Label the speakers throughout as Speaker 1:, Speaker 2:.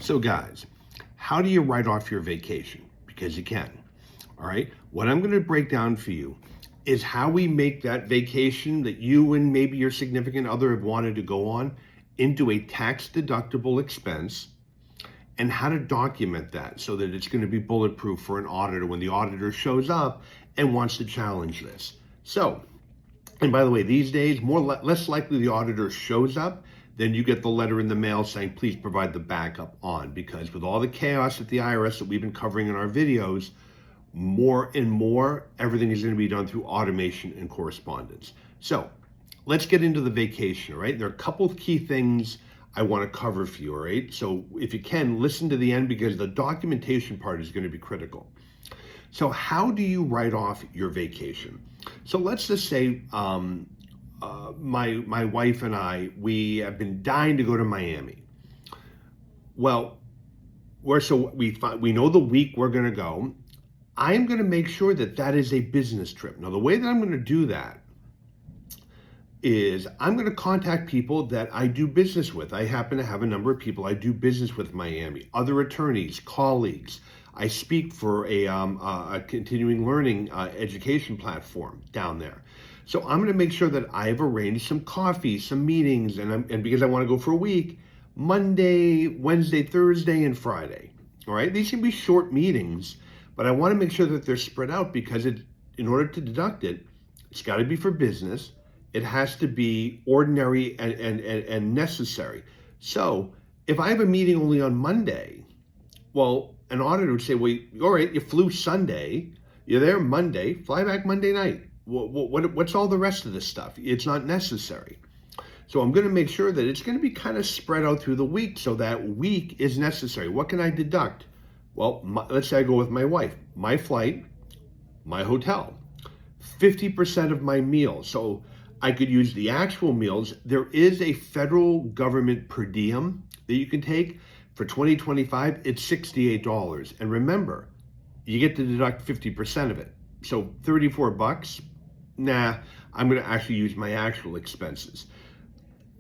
Speaker 1: So guys, how do you write off your vacation? Because you can, all right? What I'm gonna break down for you is how we make that vacation that you and maybe your significant other have wanted to go on into a tax deductible expense, and how to document that so that it's gonna be bulletproof for an auditor when the auditor shows up and wants to challenge this. So, and by the way, these days, less likely the auditor shows up, then you get the letter in the mail saying, please provide the backup on, because with all the chaos at the IRS that we've been covering in our videos, more and more, everything is going to be done through automation and correspondence. So let's get into the vacation, all right? There are a couple of key things I want to cover for you, all right? So if you can, listen to the end because the documentation part is going to be critical. So how do you write off your vacation? So let's just say my wife and I, we have been dying to go to Miami. Well, we know the week we're going to go. I'm going to make sure that that is a business trip. Now, the way that I'm going to do that is I'm going to contact people that I do business with. I happen to have a number of people I do business with in Miami, other attorneys, colleagues. I speak for a continuing learning education platform down there. So I'm going to make sure that I've arranged some coffee, some meetings, and because I want to go for a week, Monday, Wednesday, Thursday, and Friday. All right, these can be short meetings, but I want to make sure that they're spread out because in order to deduct it, it's got to be for business. It has to be ordinary and necessary. So if I have a meeting only on Monday, well, an auditor would say, well, all right, you flew Sunday, you're there Monday, fly back Monday night. What's all the rest of this stuff? It's not necessary. So I'm going to make sure that it's going to be kind of spread out through the week so that week is necessary. What can I deduct? Well, let's say I go with my wife, my flight, my hotel, 50% of my meals. So I could use the actual meals. There is a federal government per diem that you can take. For 2025, it's $68. And remember, you get to deduct 50% of it. So 34 bucks, nah, I'm going to actually use my actual expenses.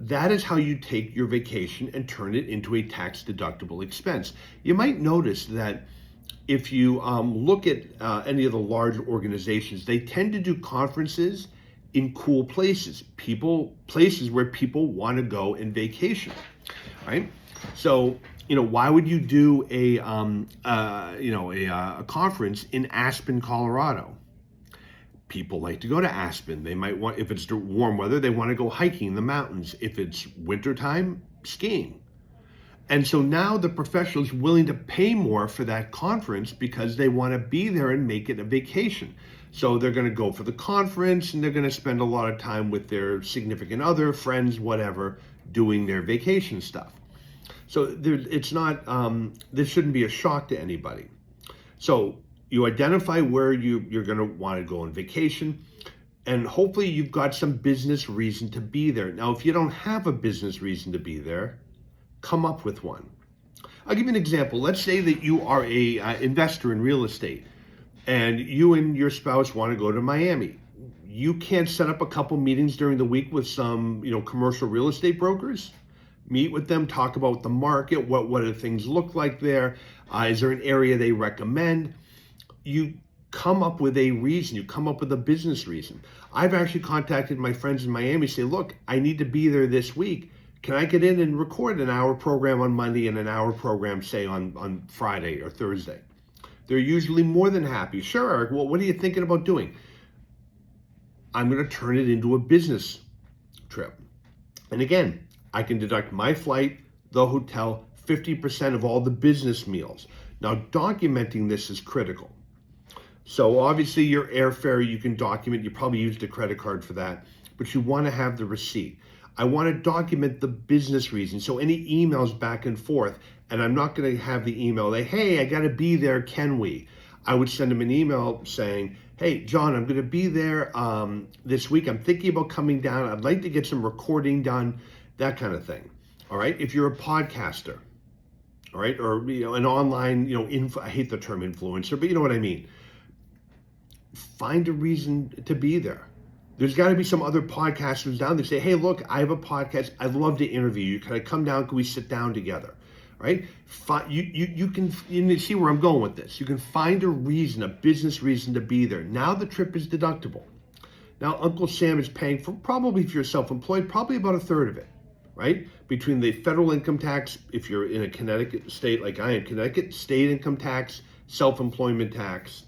Speaker 1: That is how you take your vacation and turn it into a tax deductible expense. You might notice that if you look at any of the large organizations, they tend to do conferences in cool places, places where people want to go and vacation, right? So, why would you do a conference in Aspen, Colorado? People like to go to Aspen. They might want, if it's warm weather, they want to go hiking in the mountains. If it's wintertime, skiing. And so now the professional is willing to pay more for that conference because they want to be there and make it a vacation. So they're going to go for the conference and they're going to spend a lot of time with their significant other, friends, whatever, doing their vacation stuff. So it's not, this shouldn't be a shock to anybody. So you identify where you're going to want to go on vacation, and hopefully you've got some business reason to be there. Now, if you don't have a business reason to be there, come up with one. I'll give you an example. Let's say that you are a investor in real estate, and you and your spouse want to go to Miami. You can't set up a couple meetings during the week with some, commercial real estate brokers. Meet with them, talk about the market, what do things look like there? Is there an area they recommend? You come up with a reason, you come up with a business reason. I've actually contacted my friends in Miami, say, look, I need to be there this week. Can I get in and record an hour program on Monday and an hour program, say, on Friday or Thursday? They're usually more than happy. Sure, Eric, well, what are you thinking about doing? I'm going to turn it into a business trip. And again, I can deduct my flight, the hotel, 50% of all the business meals. Now, documenting this is critical. So obviously your airfare, you can document, you probably used a credit card for that, but you want to have the receipt. I want to document the business reason. So any emails back and forth, and I'm not going to have the email, hey, I got to be there, can we? I would send them an email saying, hey, John, I'm going to be there this week. I'm thinking about coming down. I'd like to get some recording done, that kind of thing. All right. If you're a podcaster, all right, or an online, I hate the term influencer, but you know what I mean. Find a reason to be there. There's got to be some other podcasters down there say, hey, look, I have a podcast. I'd love to interview you. Can I come down? Can we sit down together? Right? You can see where I'm going with this. You can find a reason, a business reason to be there. Now the trip is deductible. Now Uncle Sam is paying for, probably if you're self-employed, probably about a third of it, right? Between the federal income tax, if you're in a Connecticut state like I am, Connecticut state income tax, self-employment tax,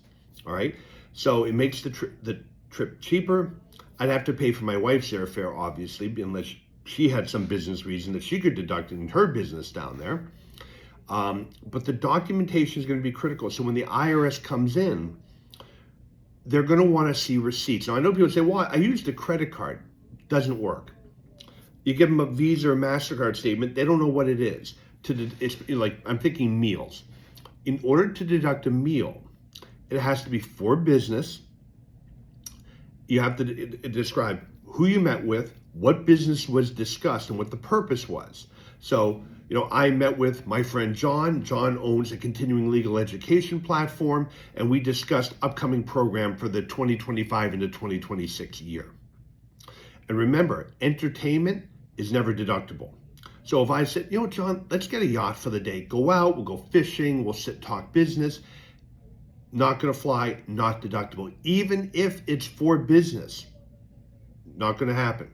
Speaker 1: all right? So it makes the trip cheaper. I'd have to pay for my wife's airfare, obviously, unless she had some business reason that she could deduct in her business down there. But the documentation is going to be critical. So when the IRS comes in, they're going to want to see receipts. Now, I know people say, well, I used a credit card. Doesn't work. You give them a Visa or MasterCard statement, they don't know what it is. It's like, I'm thinking meals. In order to deduct a meal, it has to be for business. You have to describe who you met with, what business was discussed, and what the purpose was. So, I met with my friend John. John owns a continuing legal education platform, and we discussed upcoming program for the 2025 into 2026 year. And remember, entertainment is never deductible. So if I said, John, let's get a yacht for the day. Go out, we'll go fishing, we'll sit, talk business. Not going to fly, not deductible. Even if it's for business, not going to happen.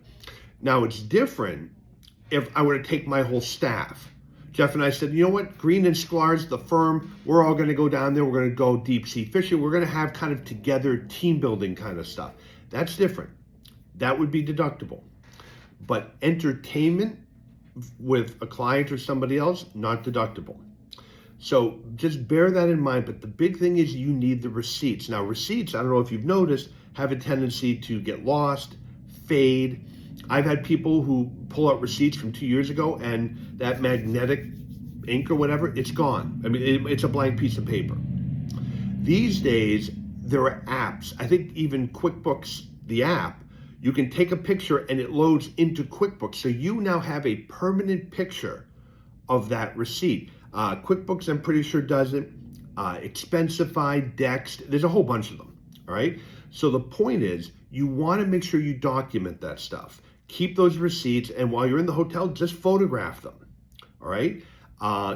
Speaker 1: Now, it's different if I were to take my whole staff. Jeff and I said, you know what, Green and Sklar's, the firm, we're all going to go down there. We're going to go deep sea fishing. We're going to have kind of together team building kind of stuff. That's different. That would be deductible. But entertainment with a client or somebody else, not deductible. So just bear that in mind. But the big thing is you need the receipts. Now, receipts, I don't know if you've noticed, have a tendency to get lost, fade. I've had people who pull out receipts from 2 years ago and that magnetic ink or whatever, it's gone. I mean, it's a blank piece of paper. These days, there are apps. I think even QuickBooks, the app, you can take a picture and it loads into QuickBooks. So you now have a permanent picture of that receipt. QuickBooks, I'm pretty sure, does it. Expensify, Dext, there's a whole bunch of them, all right? So the point is, you want to make sure you document that stuff. Keep those receipts, and while you're in the hotel, just photograph them, all right?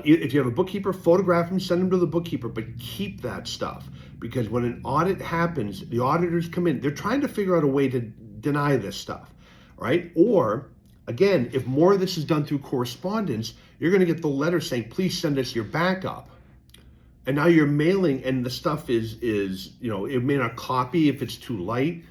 Speaker 1: If you have a bookkeeper, photograph them, send them to the bookkeeper, but keep that stuff. Because when an audit happens, the auditors come in, they're trying to figure out a way to deny this stuff, all right? Or, again, if more of this is done through correspondence, you're going to get the letter saying, please send us your backup. And now you're mailing, and the stuff is it may not copy if it's too light.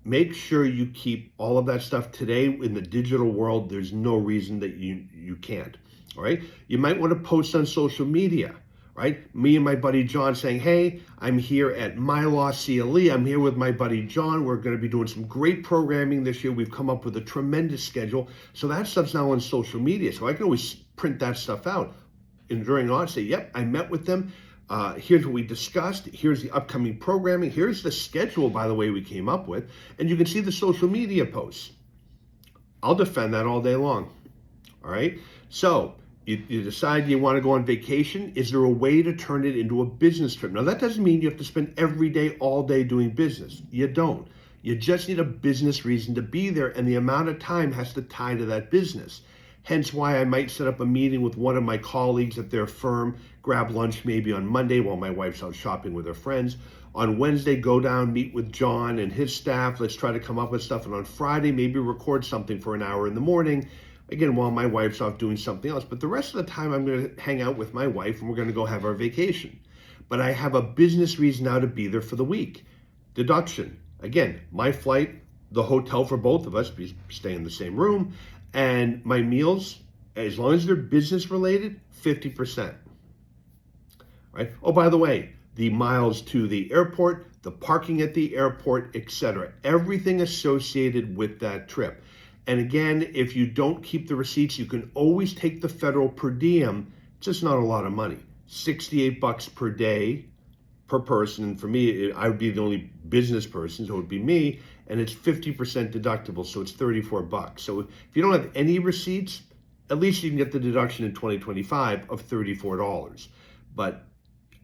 Speaker 1: Make sure you keep all of that stuff. Today in the digital world, there's no reason that you can't, all right? You might want to post on social media, right? Me and my buddy John saying, hey, I'm here at My Law CLE. I'm here with my buddy John. We're going to be doing some great programming this year. We've come up with a tremendous schedule. So that stuff's now on social media. So I can always print that stuff out. And during audit, say, yep, I met with them. Here's what we discussed. Here's the upcoming programming. Here's the schedule, by the way, we came up with. And you can see the social media posts. I'll defend that all day long. All right? So you decide you want to go on vacation. Is there a way to turn it into a business trip? Now, that doesn't mean you have to spend every day, all day doing business. You don't. You just need a business reason to be there, and the amount of time has to tie to that business. Hence why I might set up a meeting with one of my colleagues at their firm, grab lunch maybe on Monday while my wife's out shopping with her friends. On Wednesday, go down, meet with John and his staff. Let's try to come up with stuff. And on Friday, maybe record something for an hour in the morning, again, while my wife's off doing something else. But the rest of the time, I'm going to hang out with my wife and we're going to go have our vacation. But I have a business reason now to be there for the week. Deduction. Again, my flight, the hotel for both of us, we stay in the same room, and my meals, as long as they're business related, 50%. Right? Oh, by the way, the miles to the airport, the parking at the airport, etc. Everything associated with that trip. And again, if you don't keep the receipts, you can always take the federal per diem. It's just not a lot of money. $68 per day per person. And for me, I would be the only business person, so it would be me. And it's 50% deductible, so it's $34. So if you don't have any receipts, at least you can get the deduction in 2025 of $34. But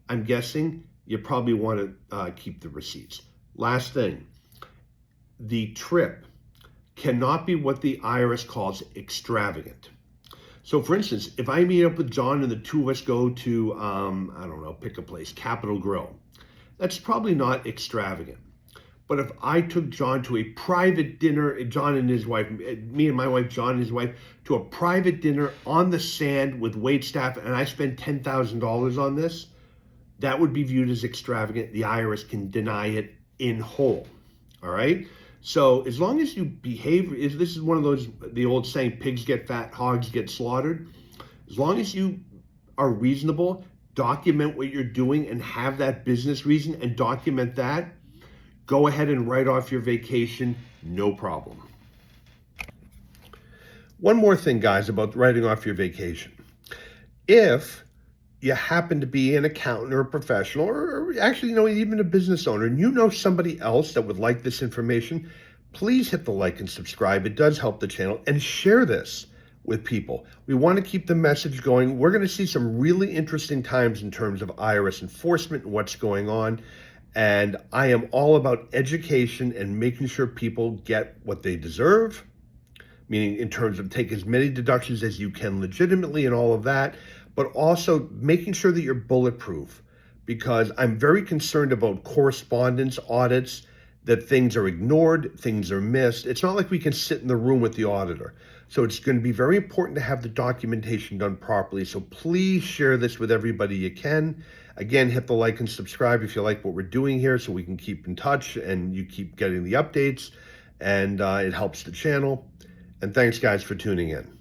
Speaker 1: I'm guessing you probably want to keep the receipts. Last thing, the trip cannot be what the IRS calls extravagant. So for instance, if I meet up with John and the two of us go to, I don't know, pick a place, Capitol Grill, that's probably not extravagant. But if I took John to a private dinner, John and his wife, me and my wife, John and his wife, to a private dinner on the sand with waitstaff, and I spent $10,000 on this, that would be viewed as extravagant. The IRS can deny it in whole. All right? So as long as you behave, this is one of those, the old saying, pigs get fat, hogs get slaughtered. As long as you are reasonable, document what you're doing and have that business reason and document that, go ahead and write off your vacation, no problem. One more thing, guys, about writing off your vacation. If you happen to be an accountant or a professional, or actually, even a business owner, and you know somebody else that would like this information, please hit the like and subscribe. It does help the channel, and share this with people. We want to keep the message going. We're going to see some really interesting times in terms of IRS enforcement and what's going on. And I am all about education and making sure people get what they deserve, meaning in terms of take as many deductions as you can legitimately and all of that, but also making sure that you're bulletproof, because I'm very concerned about correspondence audits, that things are ignored, things are missed. It's not like we can sit in the room with the auditor. So it's going to be very important to have the documentation done properly. So please share this with everybody you can. Again, hit the like and subscribe if you like what we're doing here, so we can keep in touch and you keep getting the updates, and it helps the channel. And thanks, guys, for tuning in.